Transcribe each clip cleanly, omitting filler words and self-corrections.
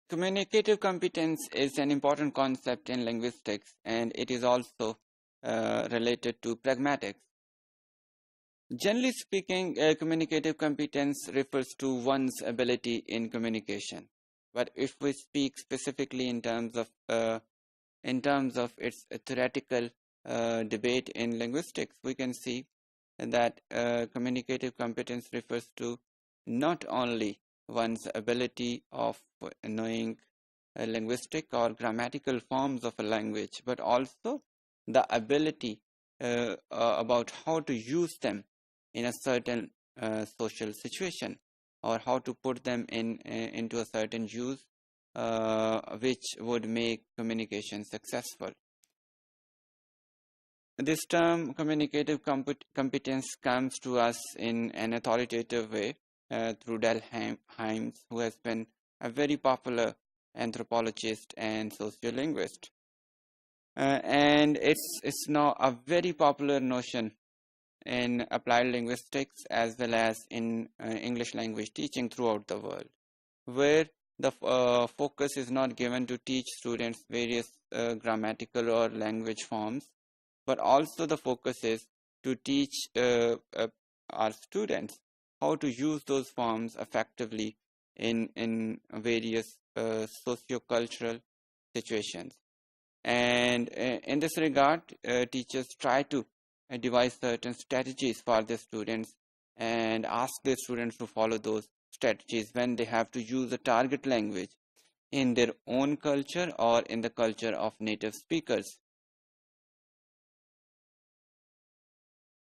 Communicative competence is an important concept in linguistics, and it is also related to pragmatics. Generally speaking, communicative competence refers to one's ability in communication. But if we speak specifically in terms of its theoretical debate in linguistics, we can see that communicative competence refers to not only one's ability of knowing linguistic or grammatical forms of a language, but also the ability about how to use them in a certain social situation, or how to put them into a certain use which would make communication successful. This term communicative competence comes to us in an authoritative way through Del Hymes, who has been a very popular anthropologist and sociolinguist. And it's now a very popular notion in applied linguistics as well as in English language teaching throughout the world, where the focus is not given to teach students various grammatical or language forms, but also the focus is to teach our students how to use those forms effectively in various socio-cultural situations. And in this regard, teachers try to devise certain strategies for their students and ask their students to follow those strategies when they have to use a target language in their own culture or in the culture of native speakers.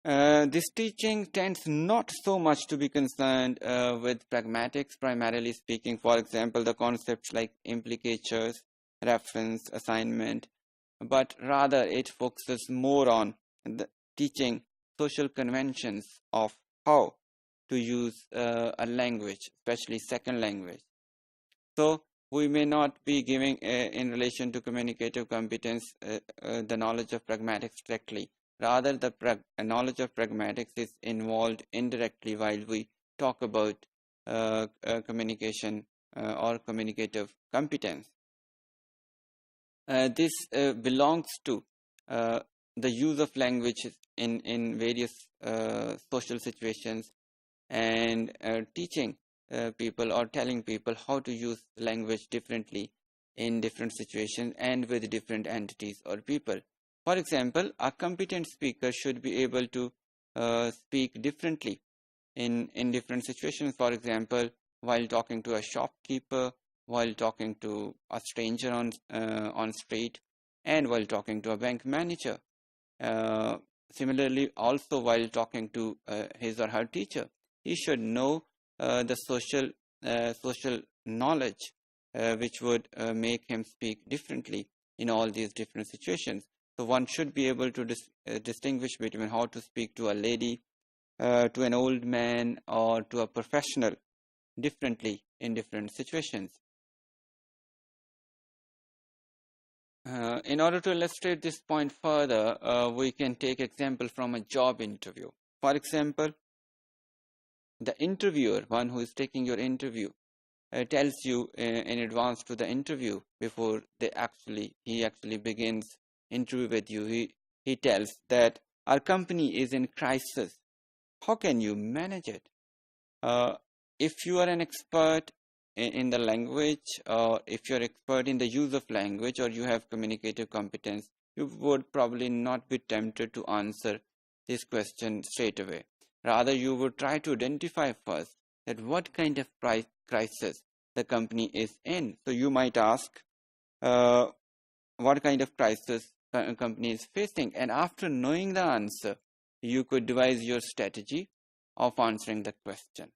This teaching tends not so much to be concerned with pragmatics, primarily speaking. For example, the concepts like implicatures, reference, assignment, but rather it focuses more on the teaching social conventions of how to use a language, especially second language. So we may not be giving, in relation to communicative competence, the knowledge of pragmatics directly. Rather, the knowledge of pragmatics is involved indirectly while we talk about communication or communicative competence. This belongs to the use of language in various social situations, and teaching people or telling people how to use language differently in different situations and with different entities or people. For example, a competent speaker should be able to speak differently in different situations. For example, while talking to a shopkeeper, while talking to a stranger on street, and while talking to a bank manager. Similarly, also while talking to his or her teacher, he should know the social knowledge which would make him speak differently in all these different situations. So one should be able to distinguish between how to speak to a lady, to an old man, or to a professional differently in different situations. In order to illustrate this point further, we can take example from a job interview. For example, the interviewer, one who is taking your interview, tells you in advance to the interview before he actually begins interview with you. He tells that our company is in crisis. How can you manage it? If you are an expert in the language, or if you're expert in the use of language, or you have communicative competence, you would probably not be tempted to answer this question straight away. Rather, you would try to identify first that what kind of crisis the company is in. So you might ask what kind of crisis a company is facing, and after knowing the answer, you could devise your strategy of answering the question.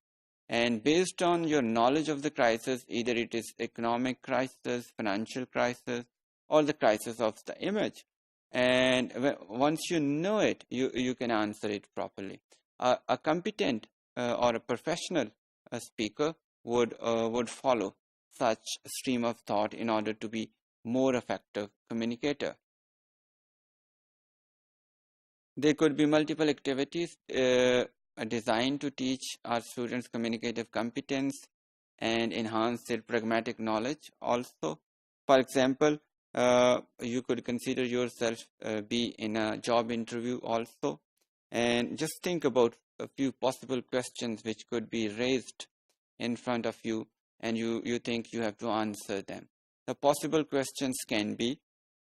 And based on your knowledge of the crisis, either it is economic crisis, financial crisis, or the crisis of the image, and once you know it, you can answer it properly. A competent or a professional speaker would follow such stream of thought in order to be more effective communicator. There could be multiple activities designed to teach our students communicative competence. and enhance their pragmatic knowledge also. For example, you could consider yourself be in a job interview also, and just think about a few possible questions which could be raised in front of you, and you think you have to answer them. The possible questions can be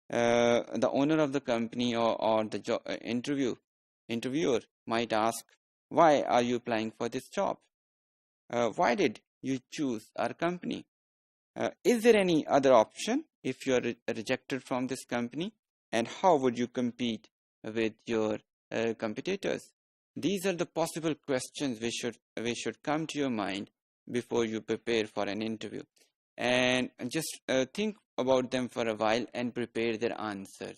the owner of the company or the interviewer might ask, why are you applying for this job? Why did you choose our company? Is there any other option if you are rejected from this company? And how would you compete with your competitors? These are the possible questions which should come to your mind before you prepare for an interview. And just think about them for a while and prepare their answers.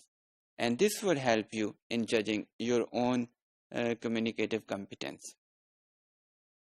And this would help you in judging your own communicative competence.